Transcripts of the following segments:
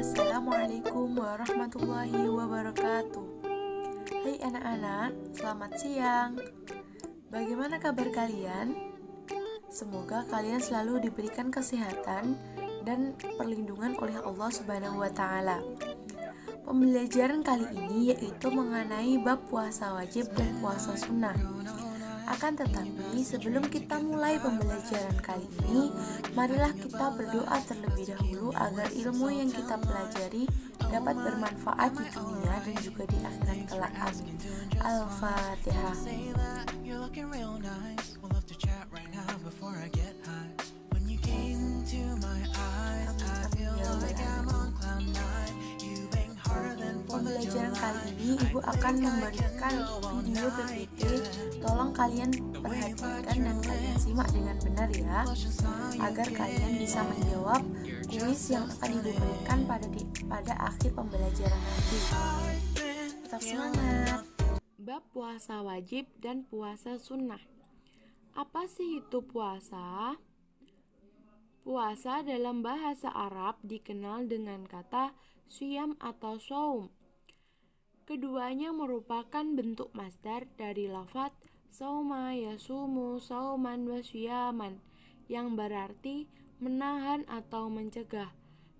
Assalamualaikum warahmatullahi wabarakatuh. Hai anak-anak, selamat siang. Bagaimana kabar kalian? Semoga kalian selalu diberikan kesehatan dan perlindungan oleh Allah Subhanahu wa taala. Pembelajaran kali ini yaitu mengenai bab puasa wajib dan puasa sunnah. Akan tetapi sebelum kita mulai pembelajaran kali ini, marilah kita berdoa terlebih dahulu agar ilmu yang kita pelajari dapat bermanfaat di dunia dan juga di akhirat kelak. Amin. Al-Fatihah. Pembelajaran kali ini Ibu akan memberikan video PPT. Tolong kalian perhatikan dan kalian simak dengan benar ya, agar kalian bisa menjawab kuis yang akan Ibu berikan pada akhir pembelajaran nanti. Tetap semangat. Bab puasa wajib dan puasa sunnah. Apa sih itu puasa? Puasa dalam bahasa Arab dikenal dengan kata syiyam atau shaum. Keduanya merupakan bentuk masdar dari lafadz sauma yasumu sauman wa syiyaman yang berarti menahan atau mencegah.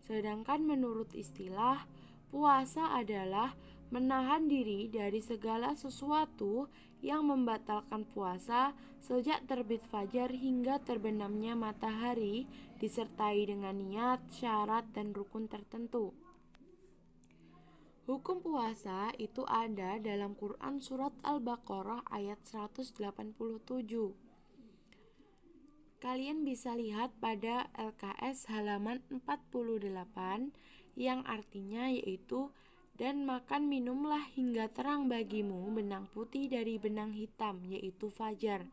Sedangkan menurut istilah, puasa adalah menahan diri dari segala sesuatu yang membatalkan puasa sejak terbit fajar hingga terbenamnya matahari, disertai dengan niat, syarat, dan rukun tertentu. Hukum puasa itu ada dalam Quran Surat Al-Baqarah ayat 187. Kalian bisa lihat pada LKS halaman 48 yang artinya yaitu, dan makan minumlah hingga terang bagimu benang putih dari benang hitam yaitu fajar.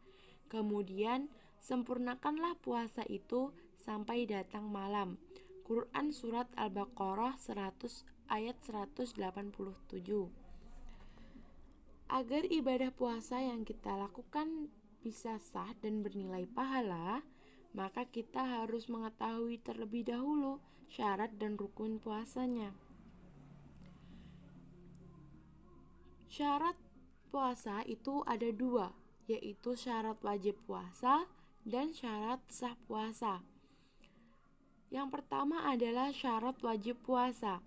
Kemudian sempurnakanlah puasa itu sampai datang malam. Quran Surat Al-Baqarah ayat 187. Agar ibadah puasa yang kita lakukan bisa sah dan bernilai pahala, maka kita harus mengetahui terlebih dahulu syarat dan rukun puasanya. Syarat puasa itu ada dua, yaitu syarat wajib puasa dan syarat sah puasa. Yang pertama adalah syarat wajib puasa.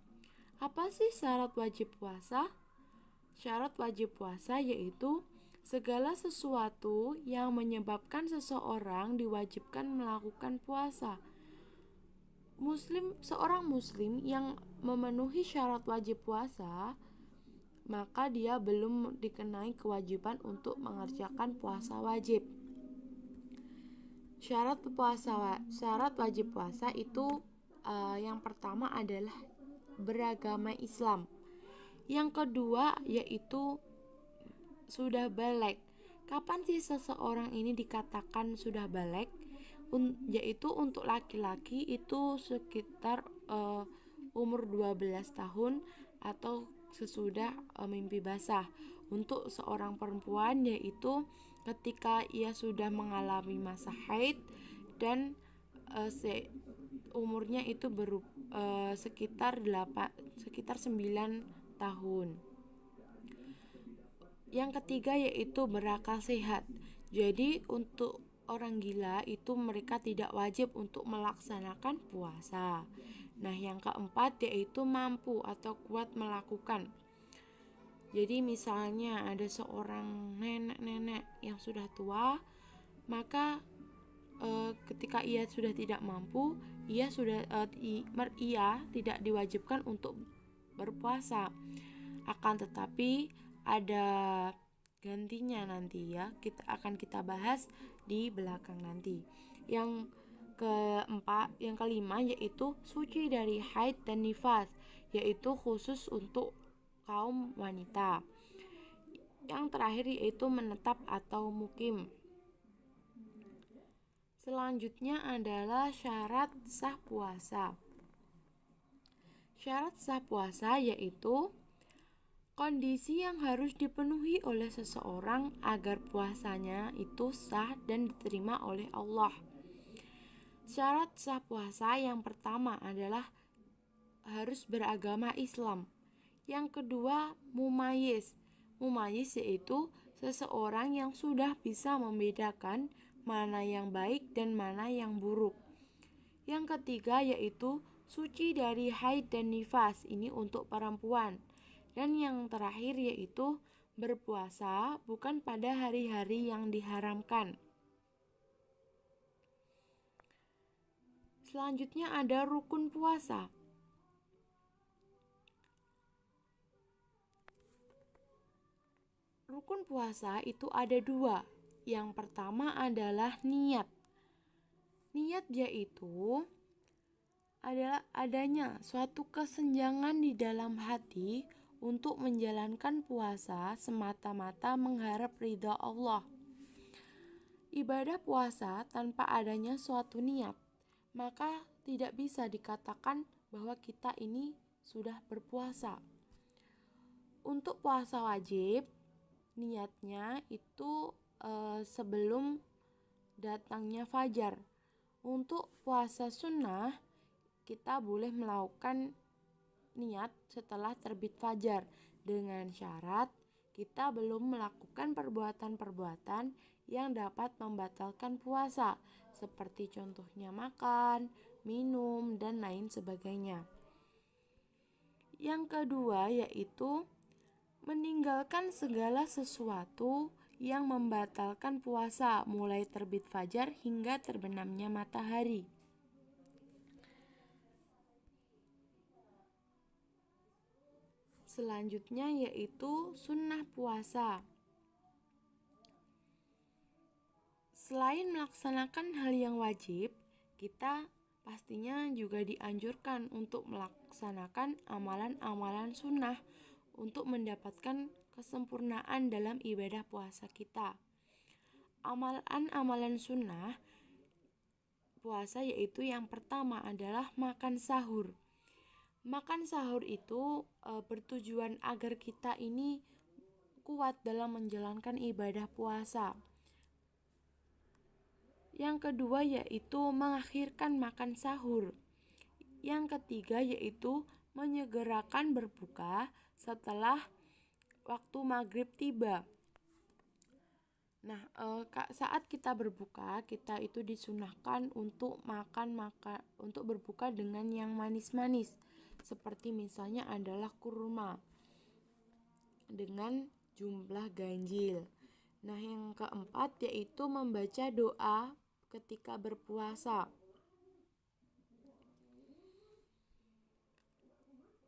Apa sih syarat wajib puasa? Syarat wajib puasa yaitu segala sesuatu yang menyebabkan seseorang diwajibkan melakukan puasa. Seorang muslim yang memenuhi syarat wajib puasa, maka dia belum dikenai kewajiban untuk mengerjakan puasa wajib. Syarat wajib puasa itu yang pertama adalah beragama Islam. Yang kedua yaitu sudah baligh. Kapan sih seseorang ini dikatakan sudah baligh? Yaitu untuk laki-laki itu sekitar umur 12 tahun atau sesudah mimpi basah. Untuk seorang perempuan yaitu ketika ia sudah mengalami masa haid dan umurnya itu sekitar 9 tahun. Yang ketiga yaitu berakal sehat. Jadi untuk orang gila itu mereka tidak wajib untuk melaksanakan puasa. Nah, yang keempat yaitu mampu atau kuat melakukan. Jadi misalnya ada seorang nenek-nenek yang sudah tua, maka ketika ia sudah tidak mampu, ia tidak diwajibkan untuk berpuasa. Akan tetapi ada gantinya nanti ya, kita bahas di belakang nanti. Yang kelima yaitu suci dari haid dan nifas, yaitu khusus untuk kaum wanita. Yang terakhir yaitu menetap atau mukim. Selanjutnya adalah syarat sah puasa. Syarat sah puasa yaitu kondisi yang harus dipenuhi oleh seseorang agar puasanya itu sah dan diterima oleh Allah. Syarat sah puasa yang pertama adalah harus beragama Islam. Yang kedua, mumayyiz. Mumayyiz yaitu seseorang yang sudah bisa membedakan mana yang baik dan mana yang buruk. Yang ketiga yaitu suci dari haid dan nifas, ini untuk perempuan. Dan yang terakhir yaitu berpuasa bukan pada hari-hari yang diharamkan. Selanjutnya ada rukun puasa. Rukun puasa itu ada dua. Yang pertama adalah niat. Niat yaitu adalah adanya suatu kesenjangan di dalam hati untuk menjalankan puasa semata-mata mengharap ridha Allah. Ibadah puasa tanpa adanya suatu niat, maka tidak bisa dikatakan bahwa kita ini sudah berpuasa. Untuk puasa wajib, niatnya itu sebelum datangnya fajar. Untuk puasa sunnah, kita boleh melakukan niat setelah terbit fajar dengan syarat kita belum melakukan perbuatan-perbuatan yang dapat membatalkan puasa, seperti contohnya makan, minum, dan lain sebagainya. Yang kedua yaitu meninggalkan segala sesuatu yang membatalkan puasa mulai terbit fajar hingga terbenamnya matahari. Selanjutnya yaitu sunnah puasa. Selain melaksanakan hal yang wajib, kita pastinya juga dianjurkan untuk melaksanakan amalan-amalan sunnah untuk mendapatkan kesempurnaan dalam ibadah puasa kita. Amalan-amalan sunnah puasa yaitu yang pertama adalah makan sahur. Makan sahur itu bertujuan agar kita ini kuat dalam menjalankan ibadah puasa. Yang kedua yaitu mengakhirkan makan sahur. Yang ketiga yaitu menyegerakan berbuka setelah waktu maghrib tiba. Nah, saat kita berbuka, kita itu disunahkan untuk untuk berbuka dengan yang manis-manis, seperti misalnya adalah kurma dengan jumlah ganjil. Nah, yang keempat yaitu membaca doa ketika berpuasa.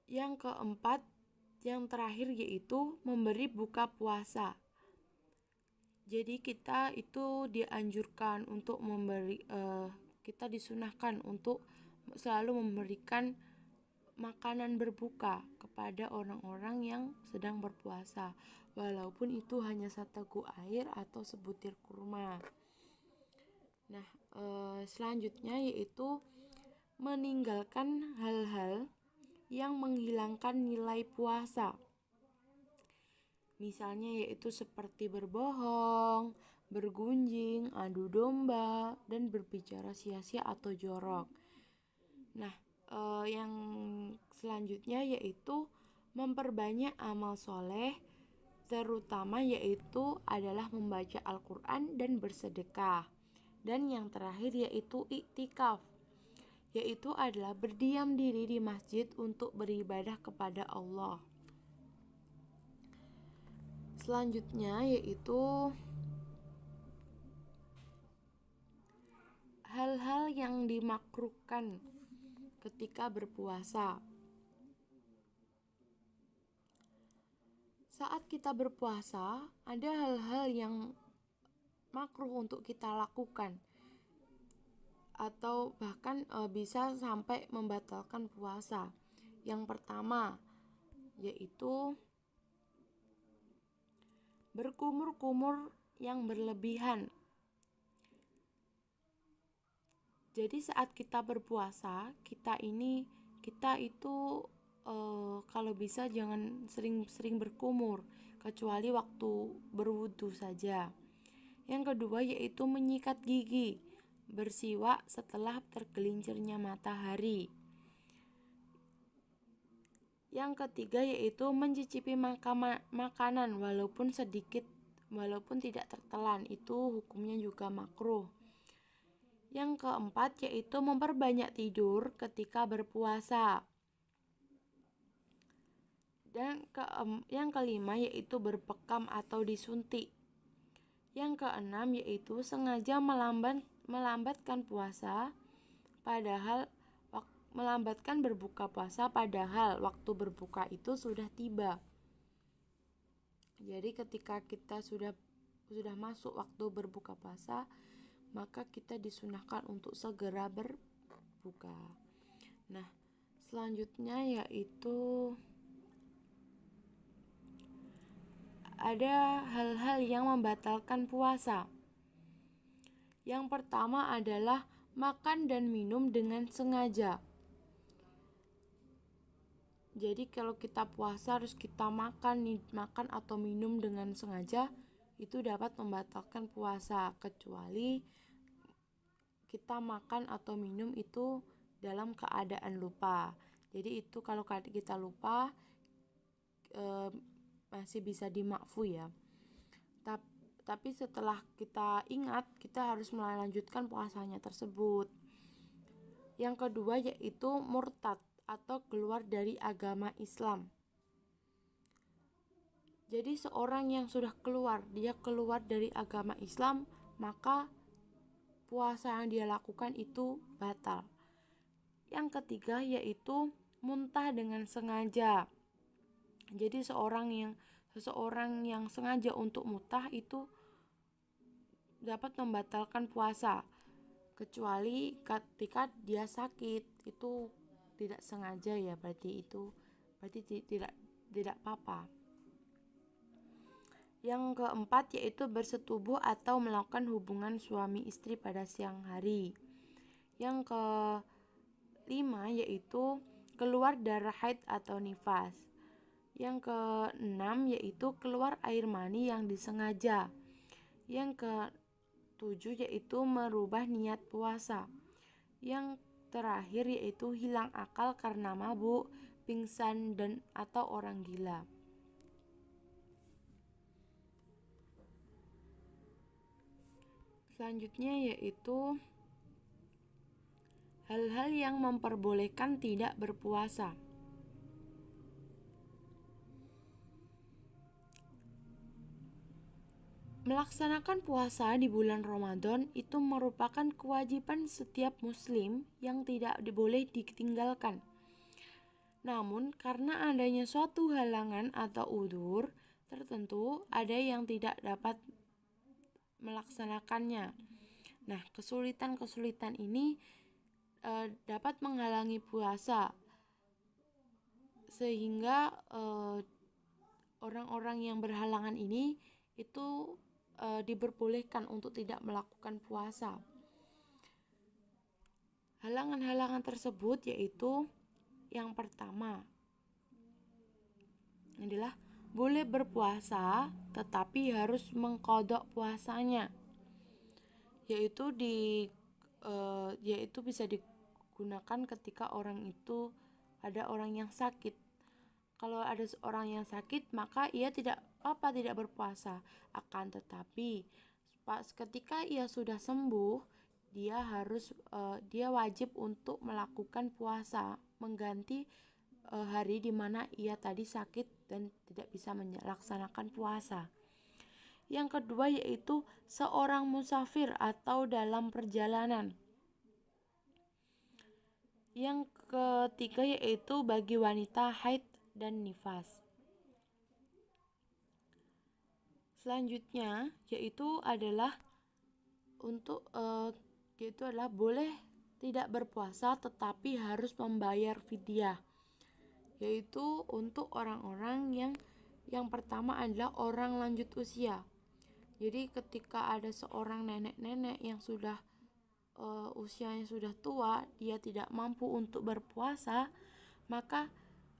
Yang keempat, yang terakhir yaitu memberi buka puasa. Jadi kita itu dianjurkan untuk kita disunahkan untuk selalu memberikan makanan berbuka kepada orang-orang yang sedang berpuasa, walaupun itu hanya seteguk air atau sebutir kurma. Nah, selanjutnya yaitu meninggalkan hal-hal yang menghilangkan nilai puasa. Misalnya yaitu seperti berbohong, bergunjing, adu domba, dan berbicara sia-sia atau jorok. Nah, yang selanjutnya yaitu memperbanyak amal soleh, terutama yaitu adalah membaca Al-Quran dan bersedekah. Dan yang terakhir yaitu iktikaf, yaitu adalah berdiam diri di masjid untuk beribadah kepada Allah. Selanjutnya yaitu hal-hal yang dimakruhkan ketika berpuasa. Saat kita berpuasa, ada hal-hal yang makruh untuk kita lakukan atau bahkan bisa sampai membatalkan puasa. Yang pertama yaitu berkumur-kumur yang berlebihan. Jadi saat kita berpuasa, kita itu kalau bisa jangan sering-sering berkumur, kecuali waktu berwudu saja. Yang kedua yaitu menyikat gigi, bersiwak setelah tergelincirnya matahari. Yang ketiga yaitu mencicipi makanan walaupun tidak tertelan, itu hukumnya juga makruh. Yang keempat yaitu memperbanyak tidur ketika berpuasa. Dan yang kelima yaitu berpekam atau disuntik. Yang keenam yaitu sengaja melambatkan berbuka puasa padahal waktu berbuka itu sudah tiba. Jadi ketika kita sudah masuk waktu berbuka puasa, maka kita disunahkan untuk segera berbuka. Nah, selanjutnya yaitu ada hal-hal yang membatalkan puasa. Yang pertama adalah makan dan minum dengan sengaja. Jadi kalau kita puasa harus kita makan atau minum dengan sengaja, itu dapat membatalkan puasa, kecuali kita makan atau minum itu dalam keadaan lupa. Jadi itu kalau kita lupa masih bisa dimakfu ya. Tapi setelah kita ingat, kita harus melanjutkan puasanya tersebut. Yang kedua yaitu murtad atau keluar dari agama Islam. Jadi seorang yang sudah keluar dari agama Islam, maka puasa yang dia lakukan itu batal. Yang ketiga yaitu muntah dengan sengaja. Jadi seseorang yang sengaja untuk muntah itu dapat membatalkan puasa, kecuali ketika dia sakit, itu tidak sengaja ya, berarti tidak apa-apa. Yang keempat yaitu bersetubuh atau melakukan hubungan suami istri pada siang hari. Yang kelima yaitu keluar darah haid atau nifas. Yang keenam yaitu keluar air mani yang disengaja. Yang ketujuh yaitu merubah niat puasa. Yang terakhir yaitu hilang akal karena mabuk, pingsan, dan atau orang gila. Selanjutnya yaitu hal-hal yang memperbolehkan tidak berpuasa. Melaksanakan puasa di bulan Ramadan itu merupakan kewajiban setiap muslim yang tidak boleh ditinggalkan. Namun, karena adanya suatu halangan atau udzur tertentu, ada yang tidak dapat melaksanakannya. Nah, kesulitan ini dapat menghalangi puasa, sehingga orang-orang yang berhalangan ini itu diperbolehkan untuk tidak melakukan puasa. Halangan-halangan tersebut yaitu yang pertama adalah boleh berpuasa tetapi harus mengqadha puasanya, yaitu bisa digunakan ketika ada orang yang sakit. Kalau ada seorang yang sakit, maka ia tidak berpuasa. Akan tetapi ketika ia sudah sembuh, dia wajib untuk melakukan puasa, mengganti hari di mana ia tadi sakit dan tidak bisa melaksanakan puasa. Yang kedua yaitu seorang musafir atau dalam perjalanan. Yang ketiga yaitu bagi wanita haid dan nifas. Selanjutnya yaitu adalah boleh tidak berpuasa tetapi harus membayar fidyah, yaitu untuk orang-orang yang pertama adalah orang lanjut usia. Jadi ketika ada seorang nenek-nenek yang sudah usianya sudah tua, dia tidak mampu untuk berpuasa, maka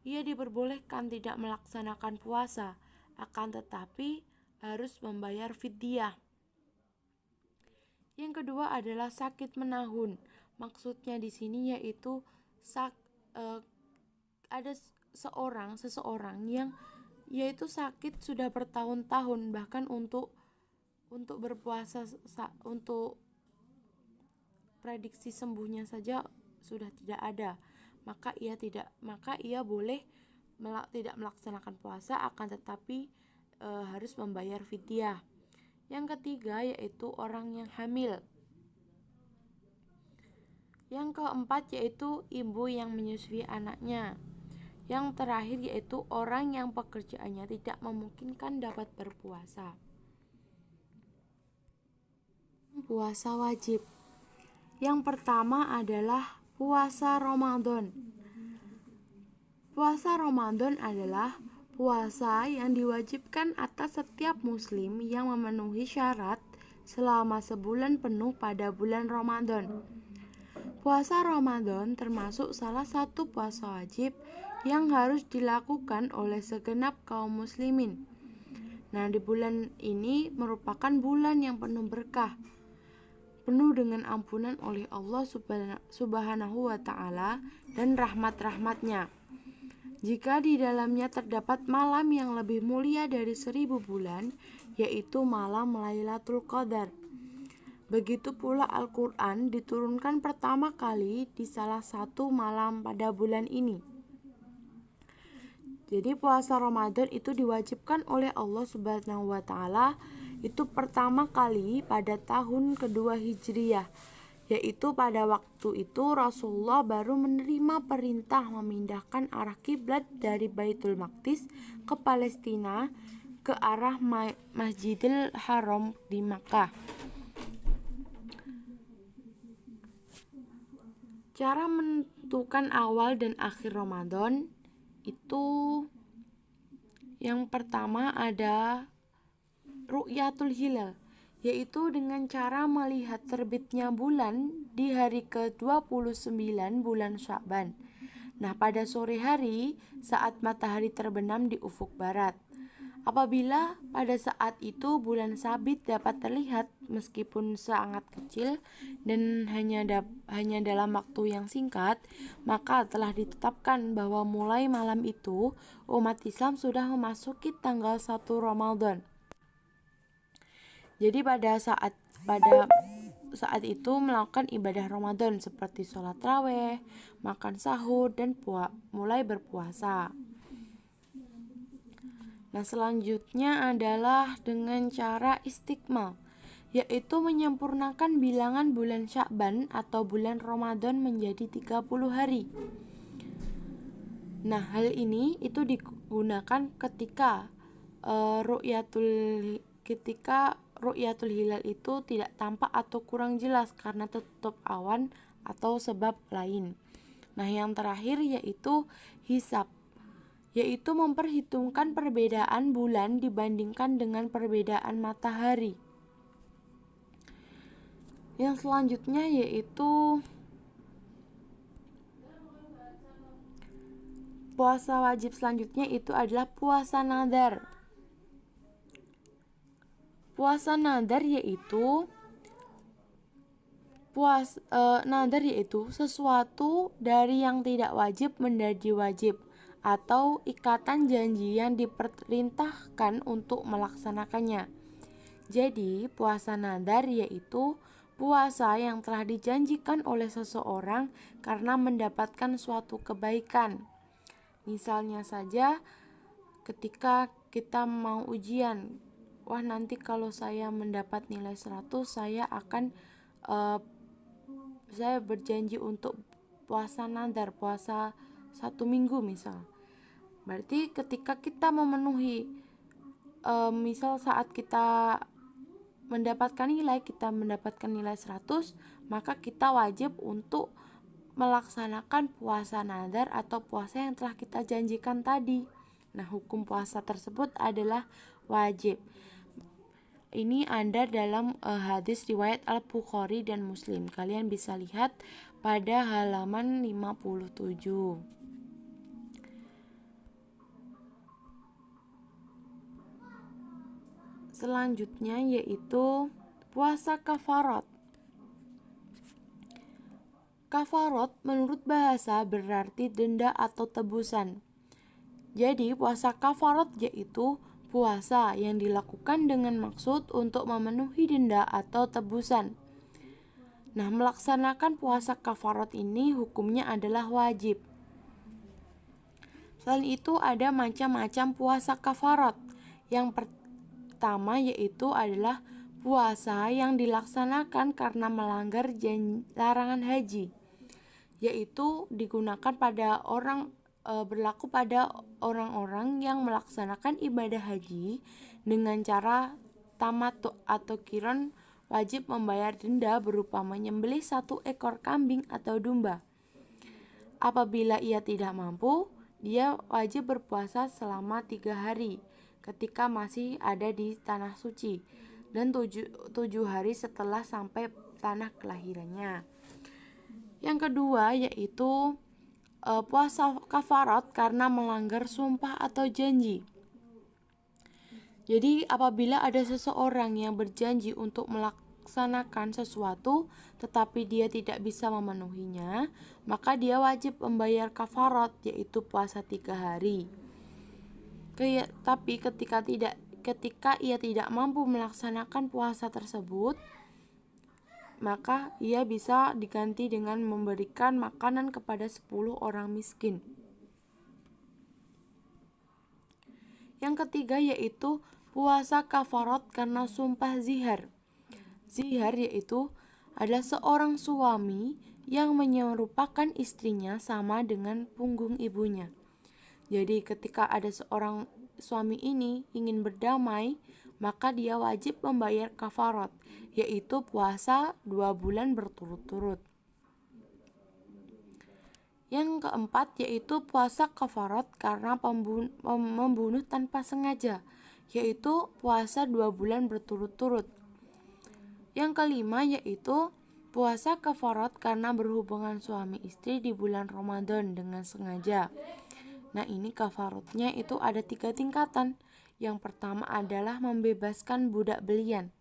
ia diperbolehkan tidak melaksanakan puasa, akan tetapi harus membayar fidyah. Yang kedua adalah sakit menahun. Maksudnya di sini yaitu ada seseorang yang yaitu sakit sudah bertahun-tahun, bahkan untuk berpuasa untuk prediksi sembuhnya saja sudah tidak ada, maka ia boleh tidak melaksanakan puasa, akan tetapi harus membayar fidyah. Yang ketiga yaitu orang yang hamil. Yang keempat yaitu ibu yang menyusui anaknya. Yang terakhir yaitu orang yang pekerjaannya tidak memungkinkan dapat berpuasa. Puasa wajib. Yang pertama adalah puasa Ramadan. Puasa Ramadan adalah puasa yang diwajibkan atas setiap muslim yang memenuhi syarat selama sebulan penuh pada bulan Ramadan. Puasa Ramadan termasuk salah satu puasa wajib yang harus dilakukan oleh segenap kaum muslimin. Nah, di bulan ini merupakan bulan yang penuh berkah, penuh dengan ampunan oleh Allah Subhanahu wa Ta'ala dan rahmat-rahmatnya. Jika di dalamnya terdapat malam yang lebih mulia dari 1000 bulan, yaitu malam Lailatul Qadar. Begitu pula Al-Quran diturunkan pertama kali di salah satu malam pada bulan ini. Jadi puasa Ramadan itu diwajibkan oleh Allah Subhanahu wa Ta'ala itu pertama kali pada tahun kedua Hijriyah, yaitu pada waktu itu Rasulullah baru menerima perintah memindahkan arah kiblat dari Baitul Maqdis ke Palestina ke arah Masjidil Haram di Makkah. Cara menentukan awal dan akhir Ramadan itu yang pertama ada ru'yatul hilal, yaitu dengan cara melihat terbitnya bulan di hari ke-29 bulan Sya'ban. Nah, pada sore hari saat matahari terbenam di ufuk barat. Apabila pada saat itu bulan sabit dapat terlihat meskipun sangat kecil dan hanya dalam waktu yang singkat, maka telah ditetapkan bahwa mulai malam itu umat Islam sudah memasuki tanggal 1 Ramadan. Jadi pada saat itu melakukan ibadah Ramadan seperti sholat raweh, makan sahur, dan mulai berpuasa. Nah, selanjutnya adalah dengan cara istiqmal, yaitu menyempurnakan bilangan bulan Sya'ban atau bulan Ramadan menjadi 30 hari. Nah, hal ini itu digunakan ketika ru'yatul hilal itu tidak tampak atau kurang jelas karena tertutup awan atau sebab lain. Nah, yang terakhir yaitu hisab, yaitu memperhitungkan perbedaan bulan dibandingkan dengan perbedaan matahari. Yang selanjutnya yaitu puasa wajib selanjutnya itu adalah puasa nadar. Puasa nadar yaitu sesuatu dari yang tidak wajib menjadi wajib, atau ikatan janji yang diperintahkan untuk melaksanakannya. Jadi, puasa nadar yaitu puasa yang telah dijanjikan oleh seseorang karena mendapatkan suatu kebaikan. Misalnya saja ketika kita mau ujian, nanti kalau saya mendapat nilai 100, saya berjanji untuk puasa nadar, puasa 1 minggu misal. Berarti ketika kita memenuhi misal saat kita mendapatkan nilai 100, maka kita wajib untuk melaksanakan puasa nadar atau puasa yang telah kita janjikan tadi. Nah, hukum puasa tersebut adalah wajib. Ini ada dalam hadis riwayat Al-Bukhari dan Muslim. Kalian bisa lihat pada halaman 57. Selanjutnya yaitu puasa kafarat. Kafarat menurut bahasa berarti denda atau tebusan. Jadi puasa kafarat yaitu puasa yang dilakukan dengan maksud untuk memenuhi denda atau tebusan. Nah, melaksanakan puasa kafarat ini hukumnya adalah wajib. Selain itu ada macam-macam puasa kafarat. Yang pertama yaitu adalah puasa yang dilaksanakan karena melanggar larangan haji, yaitu digunakan pada berlaku pada orang-orang yang melaksanakan ibadah haji dengan cara tamattu atau qiron, wajib membayar denda berupa menyembelih 1 ekor kambing atau domba. Apabila ia tidak mampu, dia wajib berpuasa selama 3 hari ketika masih ada di tanah suci dan 7 hari setelah sampai tanah kelahirannya. Yang kedua yaitu puasa kafarat karena melanggar sumpah atau janji. Jadi apabila ada seseorang yang berjanji untuk melaksanakan sesuatu tetapi dia tidak bisa memenuhinya, maka dia wajib membayar kafarat, yaitu puasa 3 hari. Tapi ketika ia tidak mampu melaksanakan puasa tersebut, maka ia bisa diganti dengan memberikan makanan kepada 10 orang miskin. Yang ketiga yaitu puasa kafarat karena sumpah zihar. Zihar yaitu adalah seorang suami yang menyerupakan istrinya sama dengan punggung ibunya. Jadi ketika ada seorang suami ini ingin berdamai, maka dia wajib membayar kafarat, yaitu puasa 2 bulan berturut-turut. Yang keempat yaitu puasa kafarat karena membunuh tanpa sengaja, yaitu puasa 2 bulan berturut-turut. Yang kelima yaitu puasa kafarat karena berhubungan suami istri di bulan Ramadan dengan sengaja. Nah, ini kafaratnya itu ada 3 tingkatan. Yang pertama adalah membebaskan budak belian.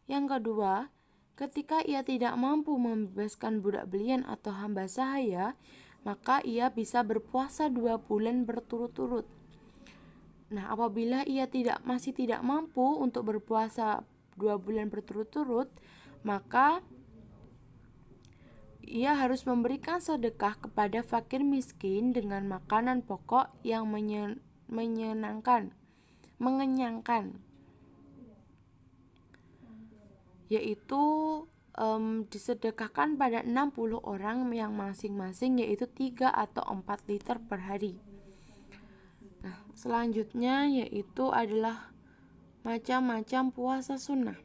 Yang kedua, ketika ia tidak mampu membebaskan budak belian atau hamba sahaya, maka ia bisa berpuasa 2 bulan berturut-turut. Nah, apabila ia masih tidak mampu untuk berpuasa 2 bulan berturut-turut, maka ia harus memberikan sedekah kepada fakir miskin dengan makanan pokok yang mengenyangkan, yaitu disedekahkan pada 60 orang yang masing-masing yaitu 3 atau 4 liter per hari. Nah, selanjutnya yaitu adalah macam-macam puasa sunnah.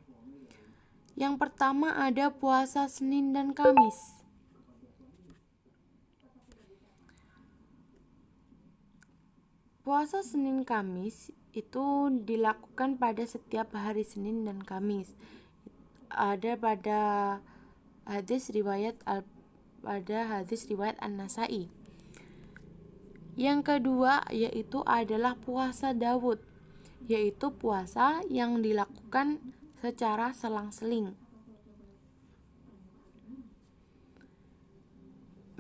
Yang pertama ada puasa Senin dan Kamis. Puasa Senin Kamis itu dilakukan pada setiap hari Senin dan Kamis. Ada pada hadis riwayat An-Nasai. Yang kedua yaitu adalah puasa Daud, yaitu puasa yang dilakukan secara selang-seling.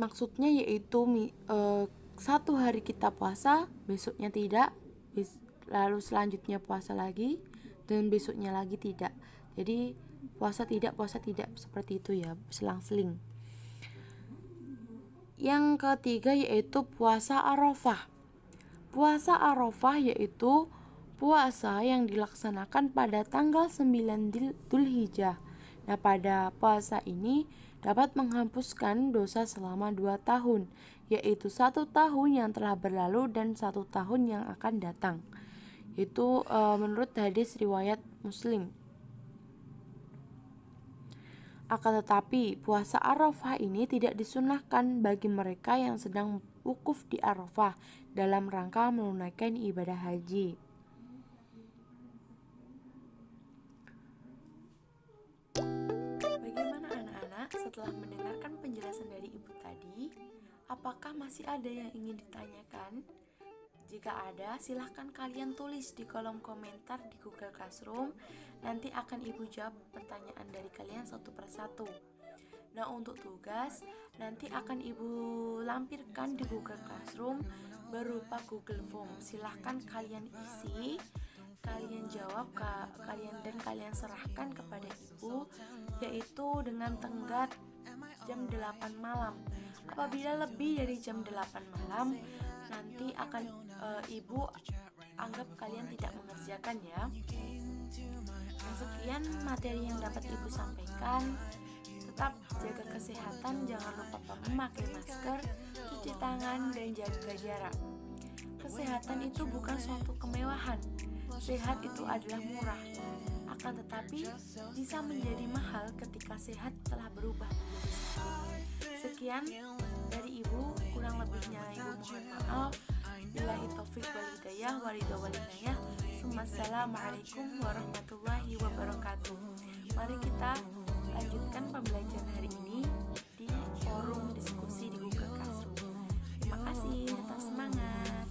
Maksudnya yaitu 1 hari kita puasa, besoknya tidak, lalu selanjutnya puasa lagi, dan besoknya lagi tidak. Jadi puasa tidak seperti itu ya, selang-seling. Yang ketiga yaitu puasa Arafah. Puasa Arafah yaitu puasa yang dilaksanakan pada tanggal 9 Dzulhijjah. Nah, pada puasa ini dapat menghapuskan dosa selama 2 tahun, yaitu 1 tahun yang telah berlalu dan 1 tahun yang akan datang. Itu menurut hadis riwayat Muslim. Akan tetapi puasa Arafah ini tidak disunahkan bagi mereka yang sedang wukuf di Arafah dalam rangka menunaikan ibadah haji. Bagaimana anak-anak setelah mendengarkan penjelasan dari ibu tadi? Apakah masih ada yang ingin ditanyakan? Jika ada, silahkan kalian tulis di kolom komentar di Google Classroom. Nanti akan ibu jawab pertanyaan dari kalian satu persatu. Nah, untuk tugas, nanti akan ibu lampirkan di Google Classroom berupa Google Form. Silahkan kalian isi, kalian jawab, kalian serahkan kepada ibu, yaitu dengan tenggat jam 8 malam. Apabila lebih dari jam 8 malam, nanti akan ibu anggap kalian tidak mengerjakan ya. Nah, sekian materi yang dapat ibu sampaikan. Tetap jaga kesehatan, jangan lupa memakai masker, cuci tangan, dan jaga jarak. Kesehatan itu bukan suatu kemewahan. Sehat itu adalah murah, akan tetapi bisa menjadi mahal ketika sehat telah berubah menjadi sakit. Sekian dari ibu, kurang lebihnya ibu mohon maaf. Billahi taufiq wal hidayah, waridha walinayah. Assalamualaikum warahmatullahi wabarakatuh. Mari kita lanjutkan pembelajaran hari ini di forum diskusi di Google Classroom. Terima kasih, tetap semangat.